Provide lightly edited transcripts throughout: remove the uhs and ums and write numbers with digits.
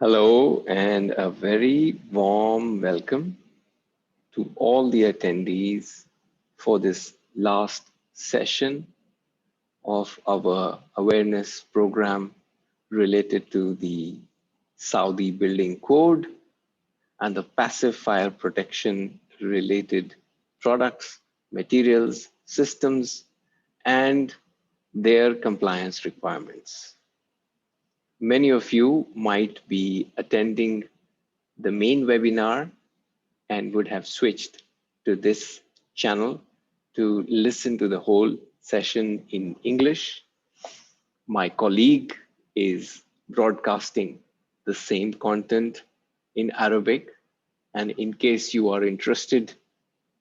Hello and a very warm welcome to all the attendees for this last session of our awareness program related to the Saudi Building Code and the passive fire protection related products, materials, systems, and their compliance requirements. Many of you might be attending the main webinar and would have switched to this channel to listen to the whole session in English. My colleague is broadcasting the same content in Arabic. And in case you are interested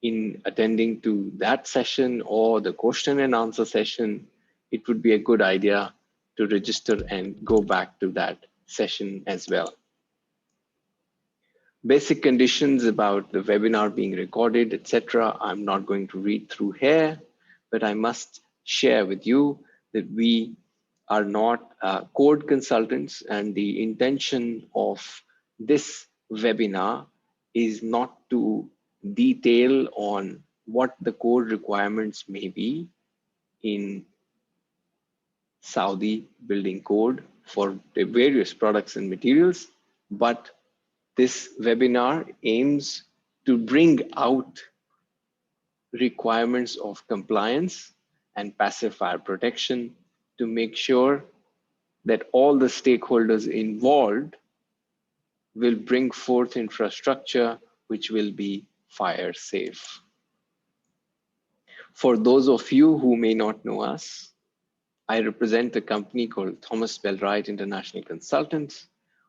in attending to that session or the question and answer session, it would be a good idea to register and go back to that session as well. Basic conditions about the webinar being recorded, etc. I'm not going to read through here, but I must share with you that we are not code consultants, and the intention of this webinar is not to detail on what the code requirements may be in Saudi Building Code for the various products and materials, but this webinar aims to bring out requirements of compliance and passive fire protection to make sure that all the stakeholders involved will bring forth infrastructure which will be fire safe. For those of you who may not know us, I represent a company called Thomas Bell-Wright International Consultants,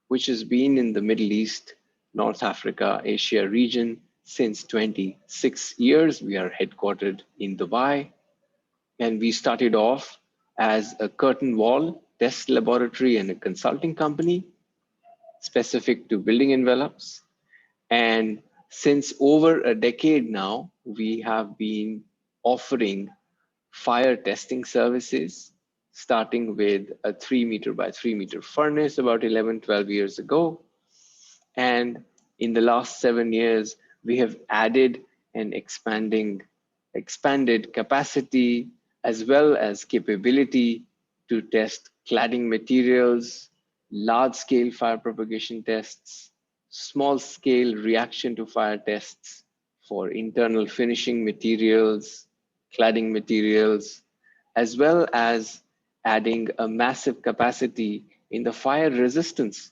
which has been in the Middle East, North Africa, Asia region since 26 years. We are headquartered in Dubai, and we started off as a curtain wall test laboratory and a consulting company specific to building envelopes. And since over a decade now, we have been offering fire testing services, starting with a 3 meter by 3 meter furnace about 11, 12 years ago. And in the last 7 years, we have added and expanded capacity as well as capability to test cladding materials, large-scale fire propagation tests, small-scale reaction to fire tests for internal finishing materials, cladding materials, as well as adding a massive capacity in the fire resistance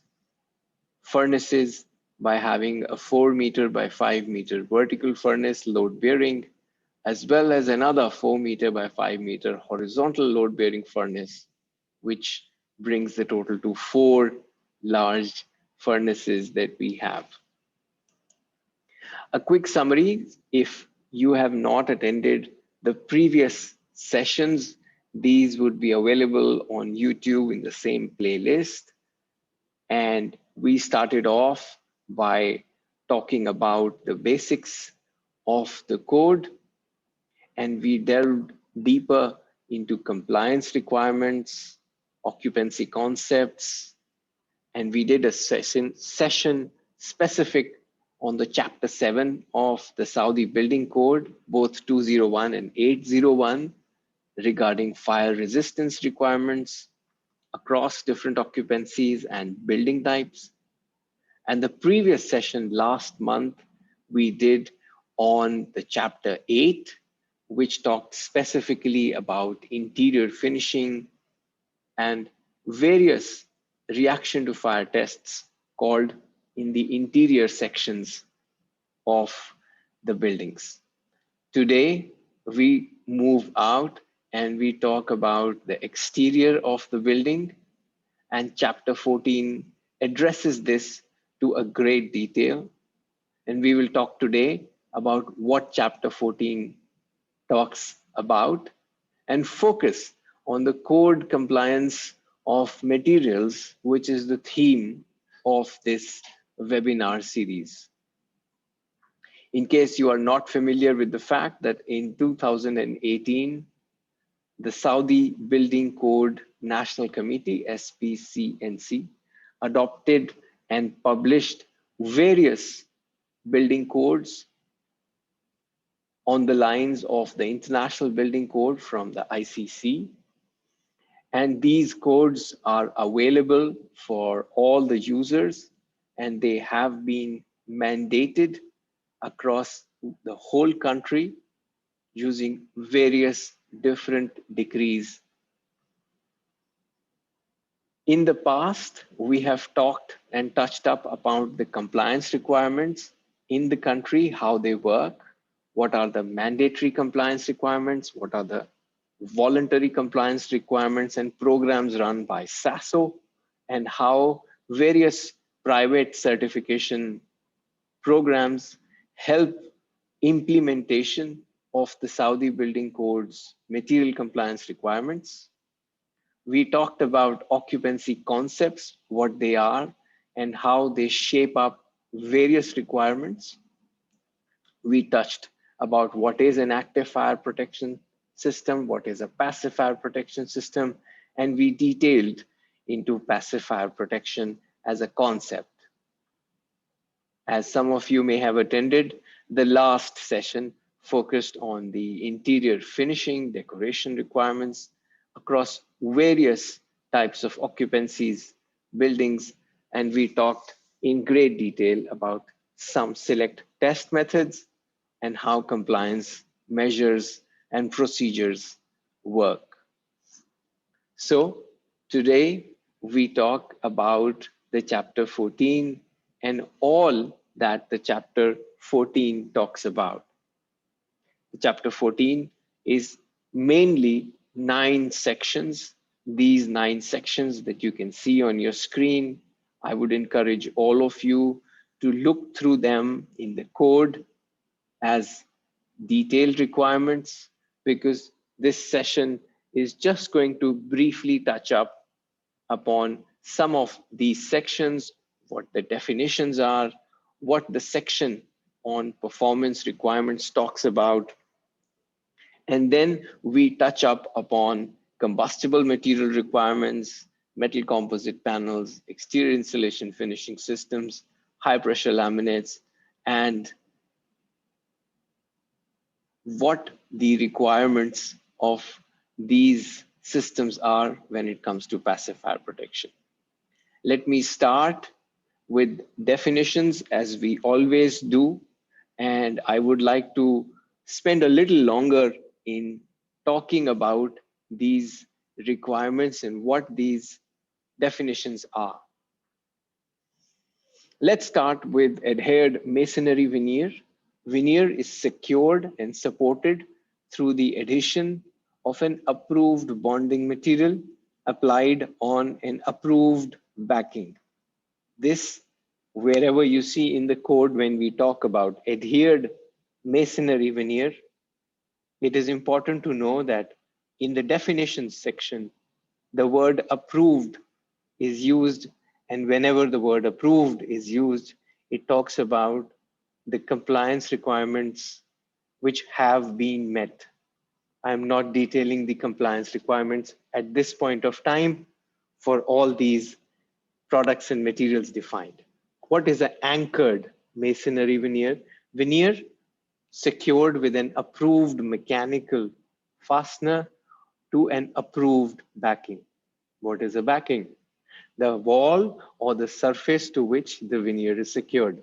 furnaces by having a 4 meter by 5 meter vertical furnace load bearing, as well as another 4 meter by 5 meter horizontal load bearing furnace, which brings the total to 4 large furnaces that we have. A quick summary: if you have not attended the previous sessions, these would be available on YouTube in the same playlist. And we started off by talking about the basics of the code, and we delved deeper into compliance requirements, occupancy concepts, and we did a session specific on the chapter 7 of the Saudi Building Code, both 201 and 801, regarding fire resistance requirements across different occupancies and building types. And the previous session last month, we did on the chapter 8, which talked specifically about interior finishing and various reaction to fire tests called in the interior sections of the buildings. Today, we move out and we talk about the exterior of the building, and chapter 14 addresses this to a great detail. And we will talk today about what chapter 14 talks about and focus on the code compliance of materials, which is the theme of this webinar series. In case you are not familiar with the fact that in 2018, the Saudi Building Code National Committee, SBC, adopted and published various building codes on the lines of the International Building Code from the ICC. And these codes are available for all the users, and they have been mandated across the whole country using various different decrees. In the past, we have talked and touched up about the compliance requirements in the country, how they work, what are the mandatory compliance requirements, what are the voluntary compliance requirements and programs run by SASO, and how various private certification programs help implementation of the Saudi Building Code's material compliance requirements. We talked about occupancy concepts, what they are, and how they shape up various requirements. We touched about what is an active fire protection system, what is a passive fire protection system, and we detailed into passive fire protection as a concept. As some of you may have attended, the last session focused on the interior finishing, decoration requirements across various types of occupancies, buildings, and we talked in great detail about some select test methods and how compliance measures and procedures work. So today we talk about the chapter 14 and all that the chapter 14 talks about. The chapter 14 is mainly 9 sections. These 9 sections that you can see on your screen, I would encourage all of you to look through them in the code as detailed requirements, because this session is just going to briefly touch up upon some of these sections, what the definitions are, what the section on performance requirements talks about. And then we touch up upon combustible material requirements, metal composite panels, exterior insulation finishing systems, high pressure laminates, and what the requirements of these systems are when it comes to passive fire protection. Let me start with definitions as we always do, and I would like to spend a little longer in talking about these requirements and what these definitions are. Let's start with adhered masonry veneer. Veneer is secured and supported through the adhesion of an approved bonding material applied on an approved backing. This, wherever you see in the code when we talk about adhered masonry veneer, it is important to know that in the definitions section, the word approved is used, and whenever the word approved is used, it talks about the compliance requirements which have been met. I'm not detailing the compliance requirements at this point of time for all these products and materials defined. What is an anchored masonry veneer? Veneer secured with an approved mechanical fastener to an approved backing. What is a backing? The wall or the surface to which the veneer is secured.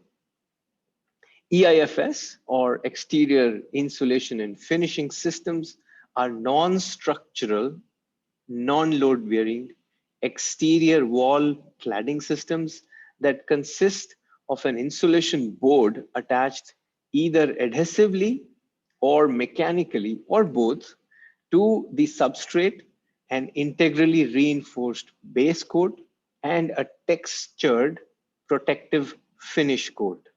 EIFS, or exterior insulation and finishing systems, are non-structural, non-load bearing exterior wall cladding systems that consist of an insulation board attached either adhesively or mechanically or both to the substrate, an integrally reinforced base coat, and a textured protective finish coat.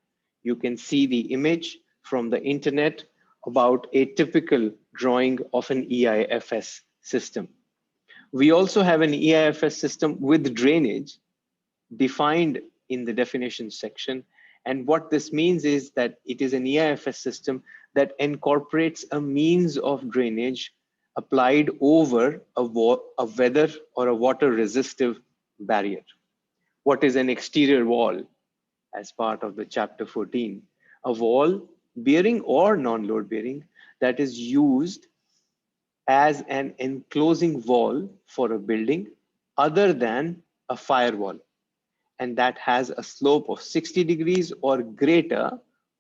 You can see the image from the internet about a typical drawing of an EIFS system. We also have an EIFS system with drainage defined in the definition section. And what this means is that it is an EIFS system that incorporates a means of drainage applied over a weather or a water resistive barrier. What is an exterior wall? As part of the chapter 14, a wall, bearing or non-load bearing, that is used as an enclosing wall for a building other than a firewall, and that has a slope of 60 degrees or greater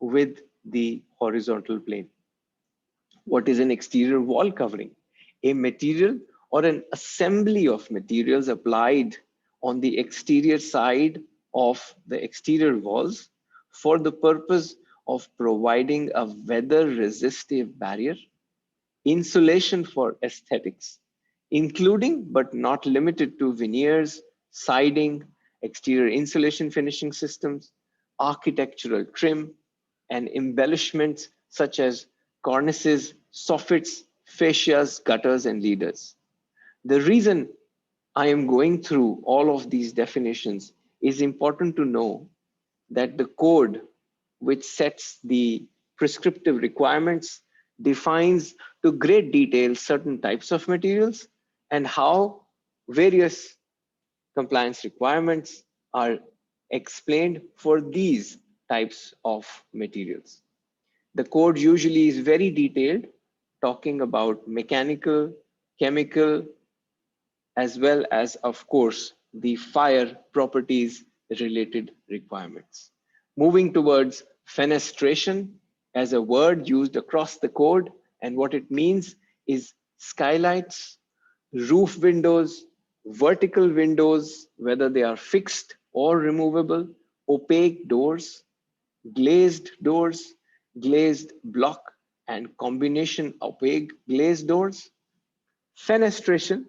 with the horizontal plane. What is an exterior wall covering? A material or an assembly of materials applied on the exterior side of the exterior walls for the purpose of providing a weather resistive barrier, insulation for aesthetics, including but not limited to veneers, siding, exterior insulation finishing systems, architectural trim, and embellishments such as cornices, soffits, fascias, gutters, and leaders. The reason I am going through all of these definitions is important to know that the code which sets the prescriptive requirements defines to great detail certain types of materials and how various compliance requirements are explained for these types of materials. The code usually is very detailed, talking about mechanical, chemical, as well as, of course, the fire properties related requirements. Moving towards fenestration as a word used across the code, and what it means is skylights, roof windows, vertical windows, whether they are fixed or removable, opaque doors, glazed doors, glazed block, and combination opaque glazed doors. Fenestration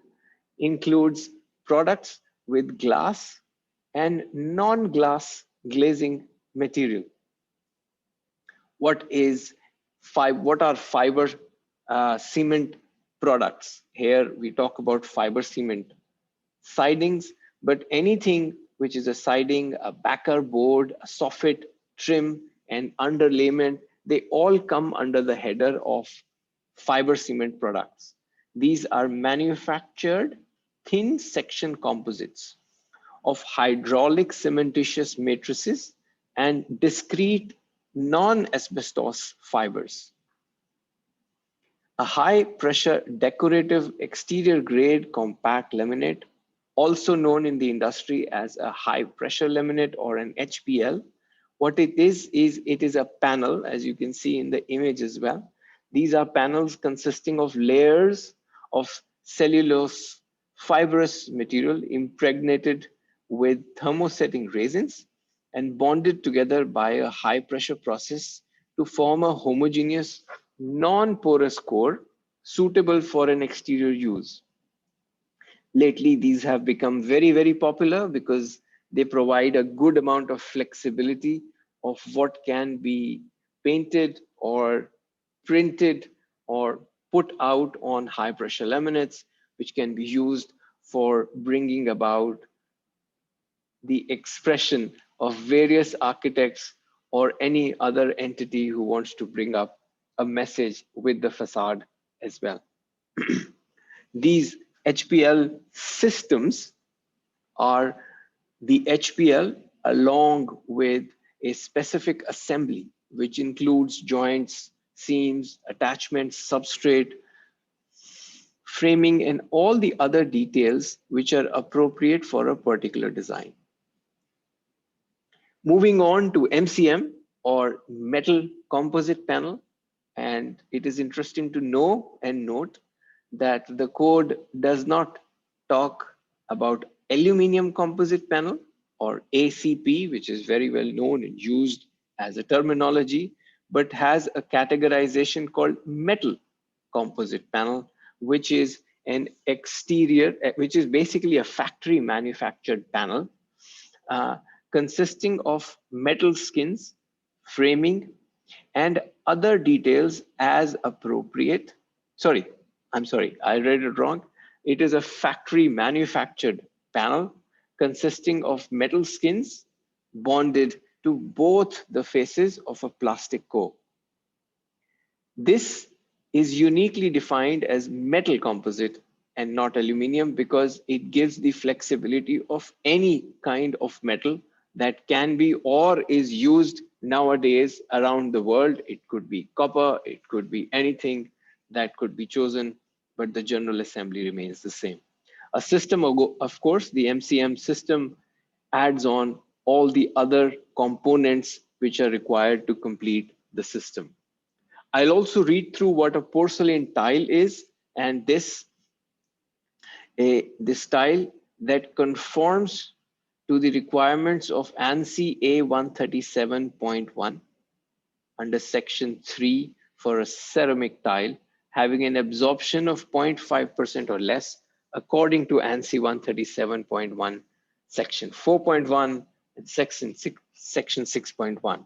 includes products with glass and non-glass glazing material. What are fiber cement products? Here we talk about fiber cement sidings, but anything which is a siding, a backer board, a soffit, trim, and underlayment, they all come under the header of fiber cement products. These are manufactured thin section composites of hydraulic cementitious matrices and discrete non-asbestos fibers. A high pressure decorative exterior grade compact laminate, also known in the industry as a high pressure laminate or an HPL. What it is it is a panel, as you can see in the image as well. These are panels consisting of layers of cellulose fibrous material impregnated with thermosetting resins and bonded together by a high pressure process to form a homogeneous non-porous core suitable for an exterior use. Lately, these have become very, very popular because they provide a good amount of flexibility of what can be painted or printed or put out on high pressure laminates, which can be used for bringing about the expression of various architects or any other entity who wants to bring up a message with the facade as well. These HPL systems are the HPL along with a specific assembly, which includes joints, seams, attachments, substrate, framing, and all the other details which are appropriate for a particular design. Moving on to MCM or metal composite panel, and it is interesting to know and note that the code does not talk about aluminum composite panel or ACP, which is very well known and used as a terminology, but has a categorization called metal composite panel, which is an exterior, which is basically a factory manufactured panel consisting of metal skins, framing, and other details as appropriate. I'm sorry, I read it wrong. It is a factory manufactured panel consisting of metal skins bonded to both the faces of a plastic core. This is uniquely defined as metal composite and not aluminum, because it gives the flexibility of any kind of metal that can be or is used nowadays around the world. It could be copper, it could be anything that could be chosen, but the general assembly remains the same. A system, of course, the MCM system adds on all the other components which are required to complete the system. I'll also read through what a porcelain tile is, and this tile that conforms to the requirements of ANSI A137.1 under section 3 for a ceramic tile having an absorption of 0.5% or less, according to ANSI 137.1 section 4.1 and section 6.1.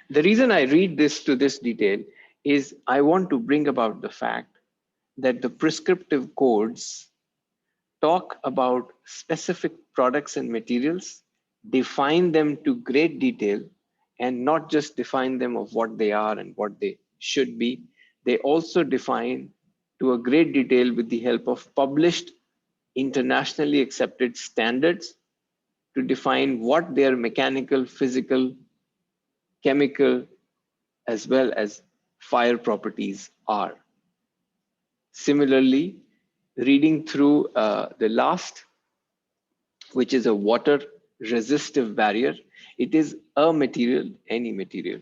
The reason I read this to this detail is I want to bring about the fact that the prescriptive codes talk about specific products and materials, define them to great detail, and not just define them of what they are and what they should be. They also define to a great detail with the help of published internationally accepted standards to define what their mechanical, physical, chemical, as well as fire properties are. Similarly, reading through the last, which is a water resistive barrier, it is a material, any material,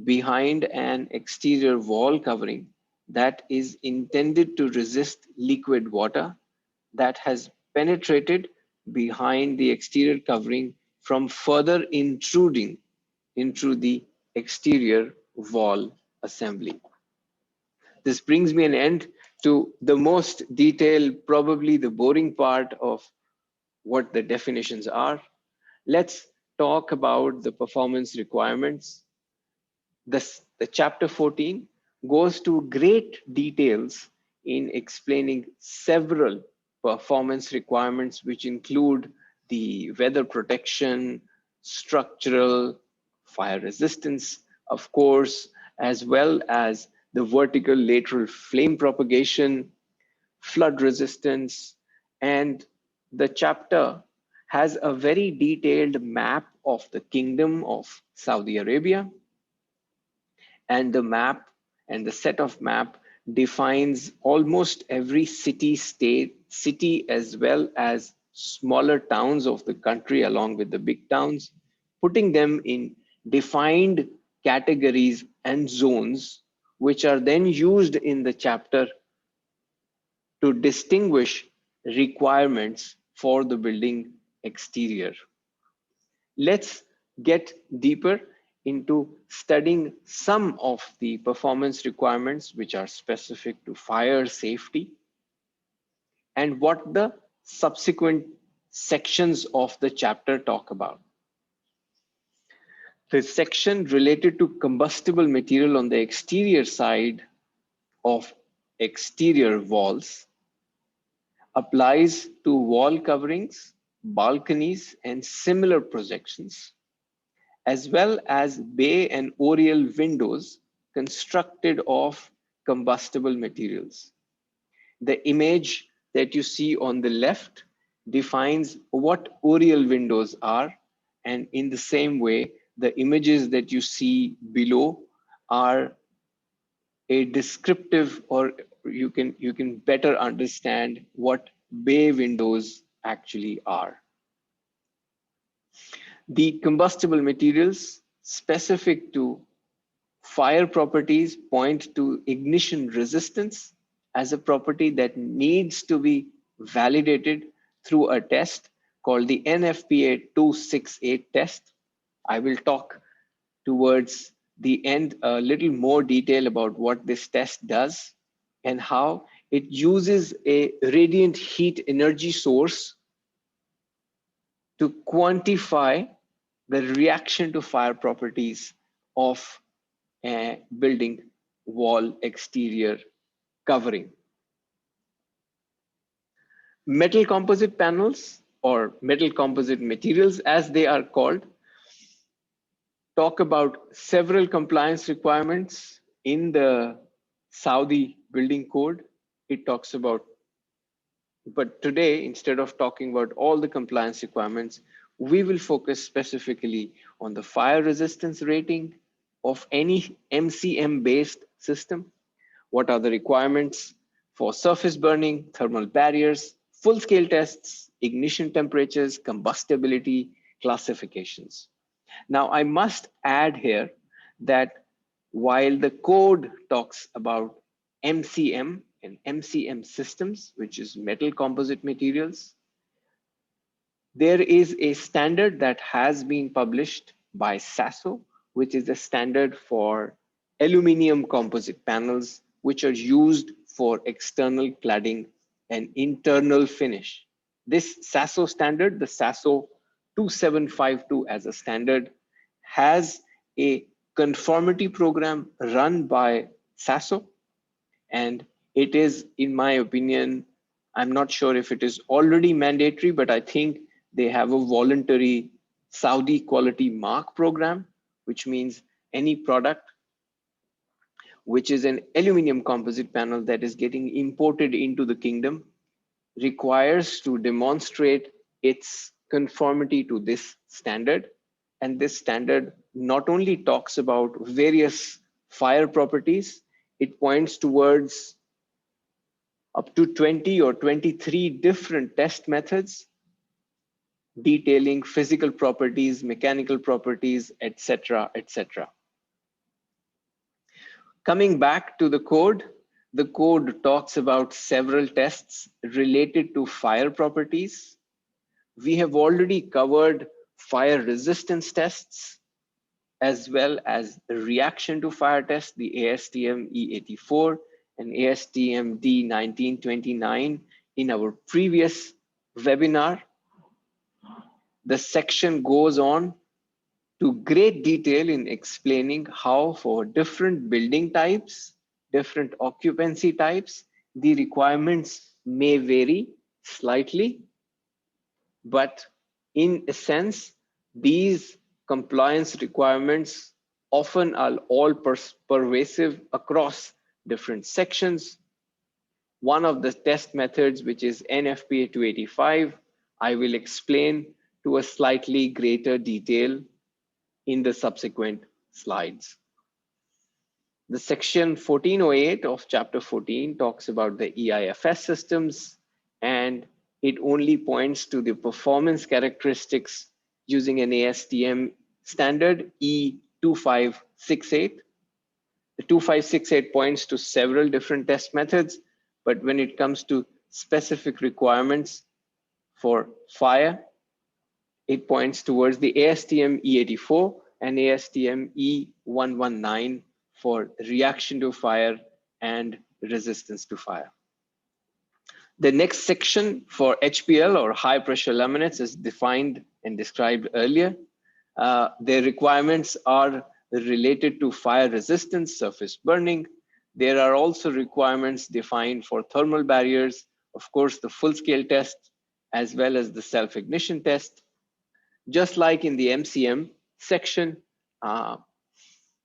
behind an exterior wall covering that is intended to resist liquid water that has penetrated behind the exterior covering from further intruding into the exterior wall assembly. This brings me an end to the most detailed, probably the boring part of what the definitions are. Let's talk about the performance requirements. The chapter 14 goes to great details in explaining several performance requirements, which include the weather protection, structural, fire resistance, of course, as well as the vertical lateral flame propagation, flood resistance, and the chapter has a very detailed map of the Kingdom of Saudi Arabia, and the map and the set of map defines almost every city, state, city, as well as smaller towns of the country along with the big towns, putting them in defined categories and zones, which are then used in the chapter to distinguish requirements for the building exterior. Let's get deeper into studying some of the performance requirements which are specific to fire safety and what the subsequent sections of the chapter talk about. The section related to combustible material on the exterior side of exterior walls applies to wall coverings, balconies, and similar projections, as well as bay and oriel windows constructed of combustible materials. The image that you see on the left defines what oriel windows are, and in the same way, the images that you see below are a descriptive, or you can better understand what bay windows actually are. The combustible materials specific to fire properties point to ignition resistance as a property that needs to be validated through a test called the NFPA 268 test. I will talk towards the end a little more detail about what this test does and how it uses a radiant heat energy source to quantify the reaction to fire properties of a building wall exterior covering. Metal composite panels, or metal composite materials as they are called, talk about several compliance requirements in the Saudi building code. It talks about But today, instead of talking about all the compliance requirements, we will focus specifically on the fire resistance rating of any MCM based system. What are the requirements for surface burning, thermal barriers, full scale tests, ignition temperatures, combustibility, classifications. Now, I must add here that while the code talks about MCM and MCM systems, which is metal composite materials, there is a standard that has been published by SASO, which is a standard for aluminum composite panels, which are used for external cladding and internal finish. This SASO standard, the SASO 2752 as a standard, has a conformity program run by SASO, and it is, in my opinion, I'm not sure if it is already mandatory, but I think they have a voluntary Saudi quality mark program, which means any product which is an aluminum composite panel that is getting imported into the kingdom requires to demonstrate its conformity to this standard. And this standard not only talks about various fire properties, it points towards up to 20 or 23 different test methods detailing physical properties, mechanical properties, etc., etc. Coming back to the code talks about several tests related to fire properties. We have already covered fire resistance tests as well as reaction to fire tests, the ASTM E84 and ASTM D1929 in our previous webinar. The section goes on to great detail in explaining how for different building types, different occupancy types, the requirements may vary slightly, but in a sense, these compliance requirements often are all pervasive across different sections. One of the test methods, which is NFPA 285, I will explain to a slightly greater detail in the subsequent slides. The section 1408 of chapter 14 talks about the EIFS systems, and it only points to the performance characteristics using an ASTM standard E2568. The 2568 points to several different test methods, but when it comes to specific requirements for fire, it points towards the ASTM E84 and ASTM E119 for reaction to fire and resistance to fire. The next section for HPL or high pressure laminates is defined and described earlier. Their requirements are related to fire resistance, surface burning. There are also requirements defined for thermal barriers, of course, the full scale test, as well as the self-ignition test. Just like in the MCM section,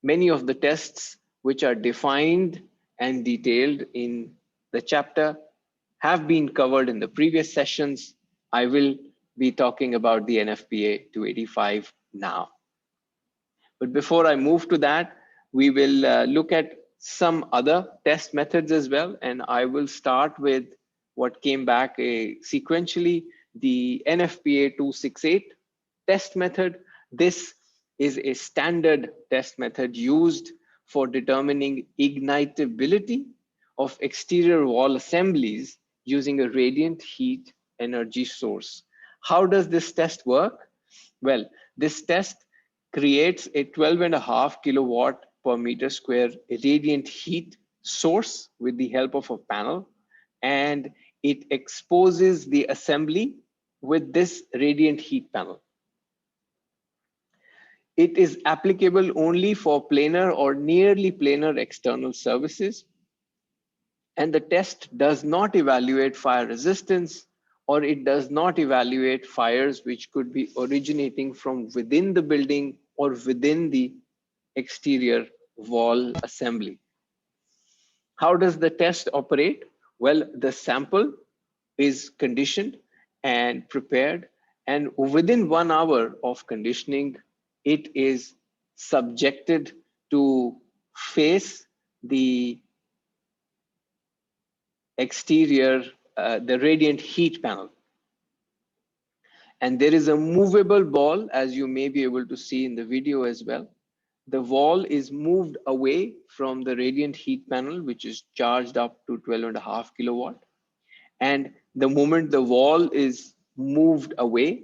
many of the tests which are defined and detailed in the chapter have been covered in the previous sessions. I will be talking about the NFPA 285 now. But before I move to that, we will look at some other test methods as well. And I will start with what came back sequentially, the NFPA 268 test method. This is a standard test method used for determining ignitability of exterior wall assemblies using a radiant heat energy source. How does this test work? Well, this test creates a 12.5 kilowatt per meter square radiant heat source with the help of a panel, and it exposes the assembly with this radiant heat panel. It is applicable only for planar or nearly planar external surfaces, and the test does not evaluate fire resistance, or it does not evaluate fires which could be originating from within the building or within the exterior wall assembly. How does the test operate? Well, the sample is conditioned and prepared, and within 1 hour of conditioning, it is subjected to face the exterior, the radiant heat panel. And there is a movable ball, as you may be able to see in the video as well. The wall is moved away from the radiant heat panel, which is charged up to 12.5 kilowatt. And the moment the wall is moved away,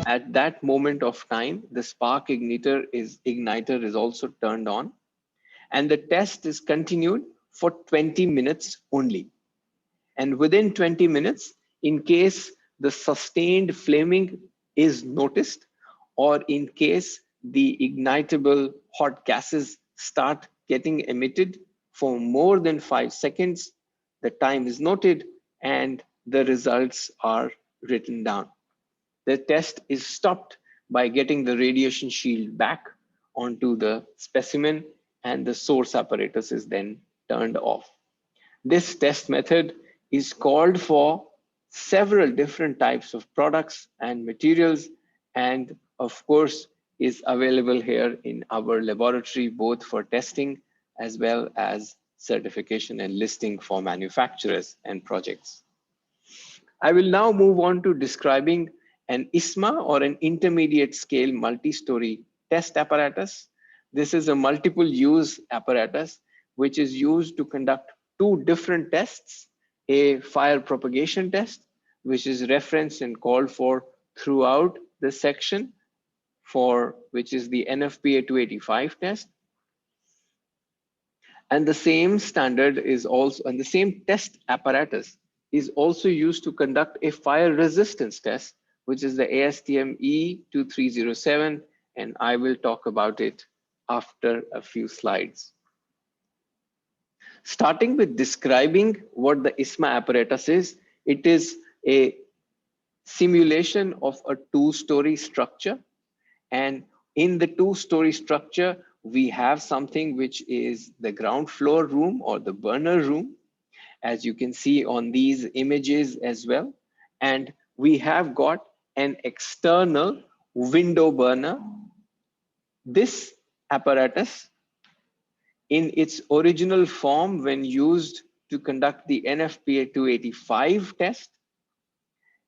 at that moment of time, the spark igniter is also turned on, and the test is continued for 20 minutes only. And within 20 minutes, in case the sustained flaming is noticed, or in case the ignitable hot gases start getting emitted for more than 5 seconds, the time is noted and the results are written down. The test is stopped by getting the radiation shield back onto the specimen, and the source apparatus is then turned off. This test method is called for several different types of products and materials, and of course is available here in our laboratory, both for testing as well as certification and listing for manufacturers and projects. I will now move on to describing an ISMA, or an intermediate scale multi-story test apparatus. This is a multiple use apparatus which is used to conduct two different tests: a fire propagation test, which is referenced and called for throughout the section, for which is the NFPA 285 test. And the same standard is also, and the same test apparatus is also used to conduct a fire resistance test, which is the ASTM E2307, and I will talk about it after a few slides. Starting with describing what the ISMA apparatus is, it is a simulation of a two-story structure. And in the two-story structure, we have something which is the ground floor room, or the burner room, as you can see on these images as well. And we have got an external window burner. This apparatus, in its original form when used to conduct the NFPA 285 test,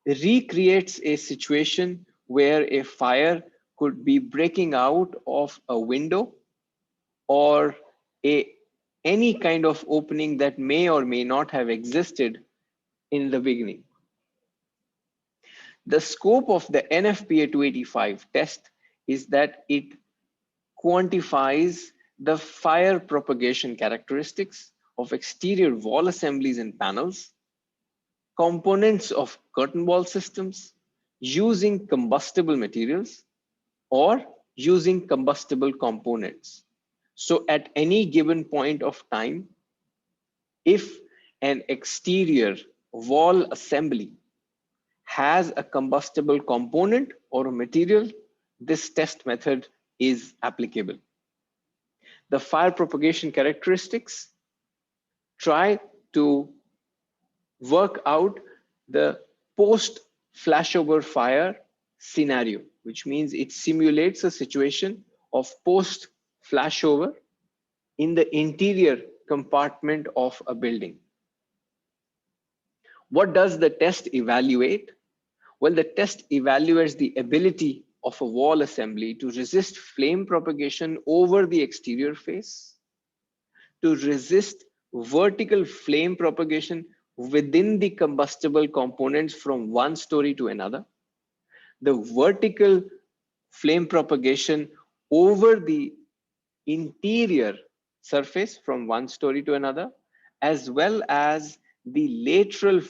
recreates a situation where a fire could be breaking out of a window or any kind of opening that may or may not have existed in the beginning. The scope of the NFPA 285 test is that it quantifies the fire propagation characteristics of exterior wall assemblies and panels, components of curtain wall systems, using combustible materials or using combustible components. So at any given point of time, if an exterior wall assembly has a combustible component or a material, this test method is applicable. The fire propagation characteristics try to work out the post flashover fire scenario, which means it simulates a situation of post flashover in the interior compartment of a building. What does the test evaluate? Well, the test evaluates the ability of a wall assembly to resist flame propagation over the exterior face, to resist vertical flame propagation within the combustible components from one story to another, the vertical flame propagation over the interior surface from one story to another, as well as the lateral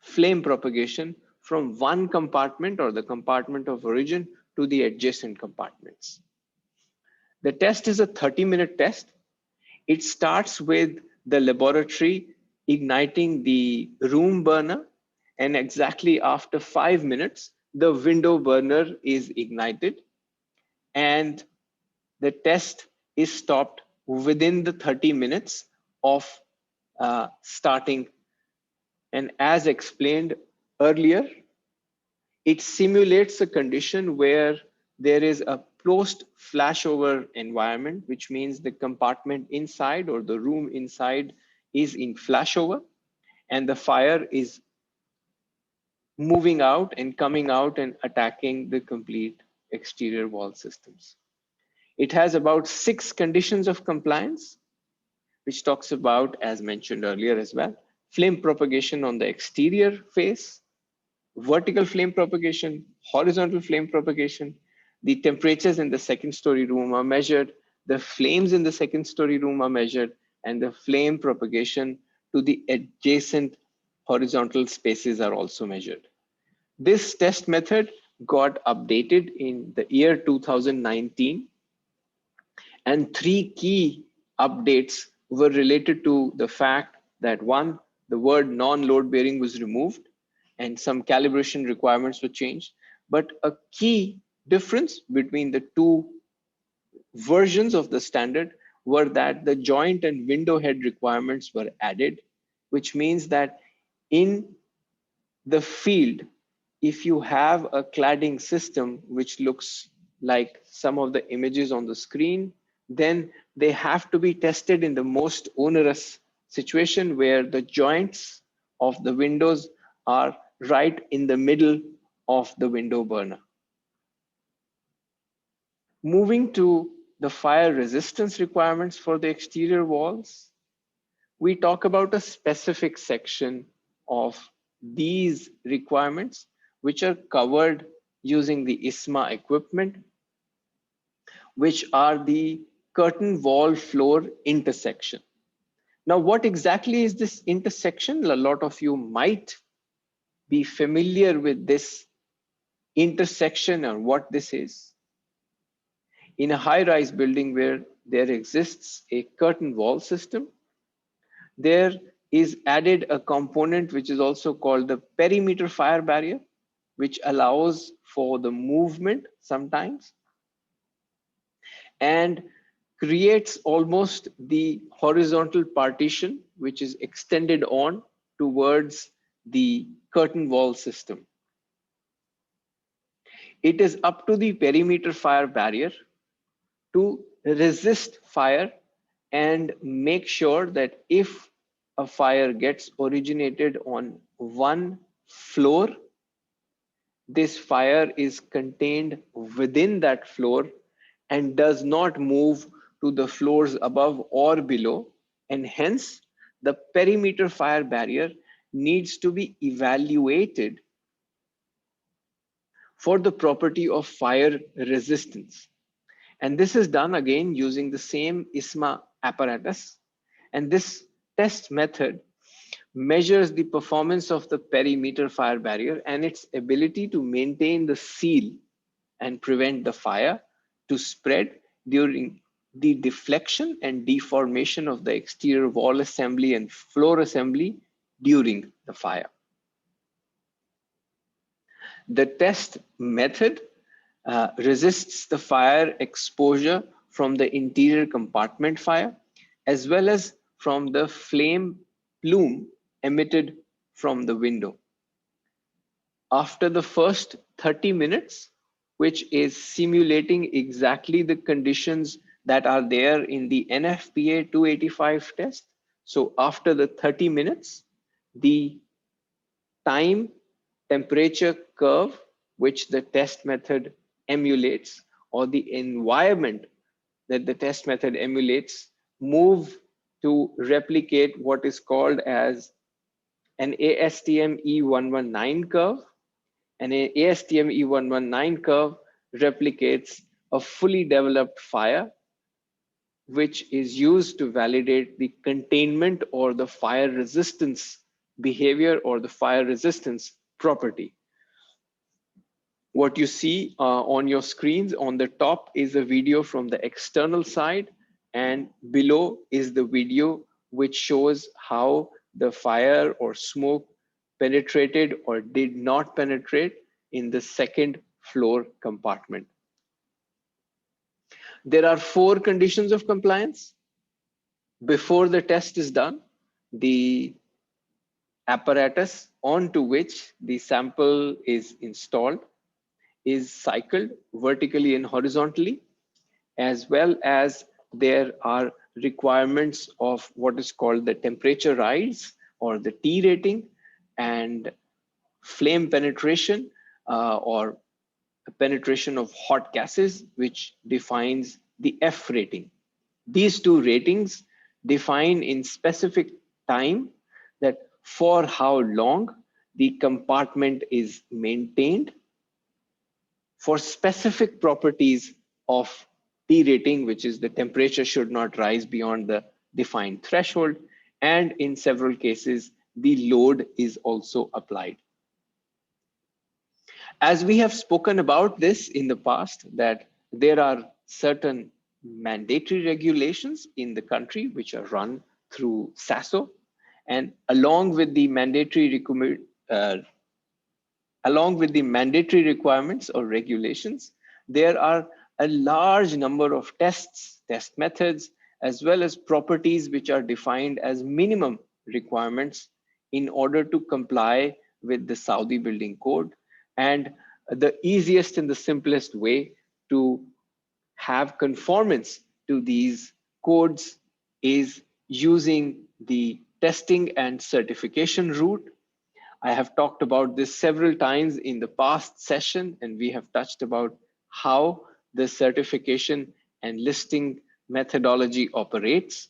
flame propagation from one compartment or the compartment of origin to the adjacent compartments. The test is a 30-minute test. It starts with the laboratory igniting the room burner, and exactly after 5 minutes, the window burner is ignited, and the test is stopped within the 30 minutes of starting And as explained earlier, it simulates a condition where there is a post flashover environment, which means the compartment inside or the room inside is in flashover, and the fire is moving out and coming out and attacking the complete exterior wall systems. It has about 6 conditions of compliance, which talks about, as mentioned earlier as well, flame propagation on the exterior face, vertical flame propagation, horizontal flame propagation. The temperatures in the second story room are measured, the flames in the second story room are measured, and the flame propagation to the adjacent horizontal spaces are also measured. This test method got updated in the year 2019, and 3 key updates were related to the fact that, one, the word non-load bearing was removed and some calibration requirements were changed. But a key difference between the 2 versions of the standard were that the joint and window head requirements were added, which means that in the field, if you have a cladding system which looks like some of the images on the screen, then they have to be tested in the most onerous situation where the joints of the windows are right in the middle of the window burner. Moving to the fire resistance requirements for the exterior walls, we talk about a specific section of these requirements, which are covered using the ISMA equipment, which are the curtain wall floor intersection. Now, what exactly is this intersection? A lot of you might be familiar with this intersection or what this is. In a high-rise building where there exists a curtain wall system, there is added a component which is also called the perimeter fire barrier, which allows for the movement sometimes and creates almost the horizontal partition, which is extended on towards the curtain wall system. It is up to the perimeter fire barrier to resist fire and make sure that if a fire gets originated on one floor, this fire is contained within that floor and does not move to the floors above or below, and hence the perimeter fire barrier needs to be evaluated for the property of fire resistance. And this is done again using the same ISMA apparatus. And this test method measures the performance of the perimeter fire barrier and its ability to maintain the seal and prevent the fire to spread during the deflection and deformation of the exterior wall assembly and floor assembly during the fire. The test method resists the fire exposure from the interior compartment fire, as well as from the flame plume emitted from the window. After the first 30 minutes, which is simulating exactly the conditions that are there in the NFPA 285 test. So after the 30 minutes, the time temperature curve, which the test method emulates, or the environment that the test method emulates, move to replicate what is called as an ASTM E119 curve. And an ASTM E119 curve replicates a fully developed fire, which is used to validate the containment or the fire resistance behavior or the fire resistance property. What you see on your screens on the top is a video from the external side, and below is the video which shows how the fire or smoke penetrated or did not penetrate in the second floor compartment. There are 4 conditions of compliance before the test is done. The apparatus onto which the sample is installed is cycled vertically and horizontally, as well as there are requirements of what is called the temperature rise or the T rating, and flame penetration or penetration of hot gases, which defines the F rating. These two ratings define in specific time that for how long the compartment is maintained. For specific properties of T rating, which is the temperature should not rise beyond the defined threshold, and in several cases, the load is also applied. As we have spoken about this in the past, that there are certain mandatory regulations in the country which are run through SASO, and along with the mandatory requirements or regulations, there are a large number of tests, test methods, as well as properties which are defined as minimum requirements in order to comply with the Saudi Building Code. And the easiest and the simplest way to have conformance to these codes is using the testing and certification route. I have talked about this several times in the past session, and we have touched about how the certification and listing methodology operates.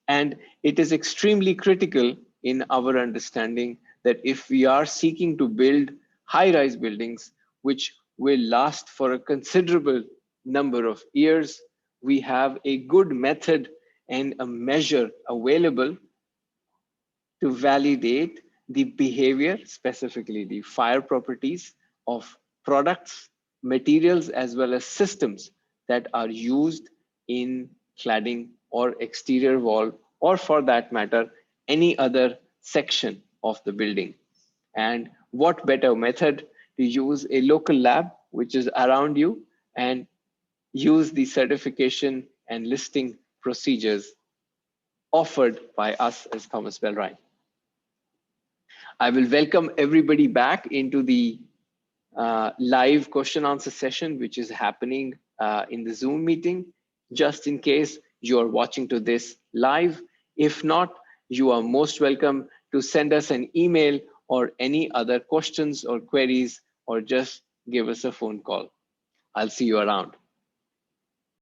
And it is extremely critical in our understanding that if we are seeking to build high-rise buildings, which will last for a considerable number of years, we have a good method and a measure available to validate the behavior, specifically the fire properties of products, materials, as well as systems that are used in cladding or exterior wall, or for that matter, any other section of the building. And what better method to use a local lab, which is around you, and use the certification and listing procedures offered by us as Thomas Bell-Wright. I will welcome everybody back into the live question answer session, which is happening in the Zoom meeting, just in case you are watching to this live. If not, you are most welcome to send us an email or any other questions or queries, or just give us a phone call. I'll see you around.